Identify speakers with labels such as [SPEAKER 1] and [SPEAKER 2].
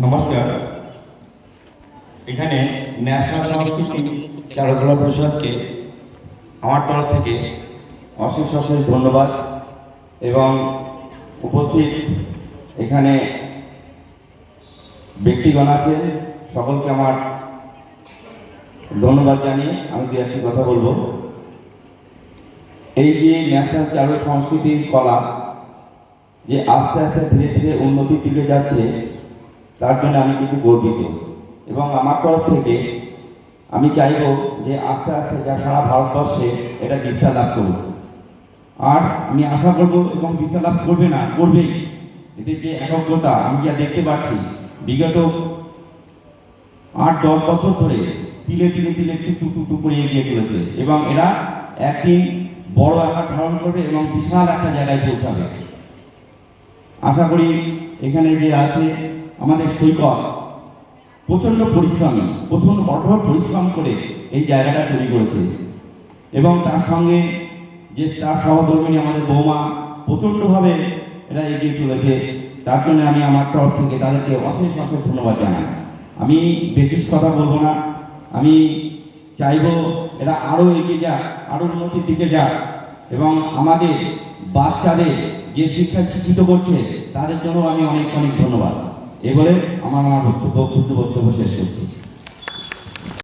[SPEAKER 1] নমস্কার। এখানে ন্যাশনাল সংস্কৃতি চারুকলা পরিষদকে আমার তরফ থেকে অশেষ অশেষ ধন্যবাদ এবং উপস্থিত এখানে ব্যক্তিগণ আছে সকলকে আমার ধন্যবাদ জানিয়ে আমি দু একটি কথা বলবো। এই যে ন্যাশনাল চারু সংস্কৃতির কলা যে আস্তে আস্তে ধীরে ধীরে উন্নতির দিকে যাচ্ছে, তার জন্য আমি কিন্তু গর্বিত এবং আমার তরফ থেকে আমি চাইব যে আস্তে আস্তে যা সারা ভারতবর্ষে এটা বিস্তার লাভ করুক। আর আমি আশা করব এবং বিস্তার লাভ করবে না, করবেই। এদের যে একগ্রতা আমি যা দেখতে পাচ্ছি বিগত 8-10 বছর ধরে তিলে তিলে তিলে একটু টুকটু করে এগিয়ে চলেছে এবং এরা একদিন বড় আকার ধারণ করবে এবং বিশাল একটা জায়গায় পৌঁছাবে। আশা করি এখানে যে আছে আমাদের সৈকত প্রচণ্ড পরিশ্রমী, কঠোর পরিশ্রম করে এই জায়গাটা তৈরি করেছে এবং তার সঙ্গে যে তার সহধর্মিণী আমাদের বৌমা প্রচণ্ডভাবে এরা এগিয়ে চলেছে। তার জন্য আমি আমার তরফ থেকে তাদেরকে অশেষ অশেষ ধন্যবাদ জানাই। আমি বিশেষ কথা বলবো না, আমি চাইব এরা আরও এগিয়ে যাক, আরও উন্নতির দিকে যাক এবং আমাদের বাচ্চাদের যে শিক্ষা শিক্ষিত করছে তাদের জন্য আমি অনেক অনেক ধন্যবাদ। এ বলে আমার বক্তব্য শেষ করছি।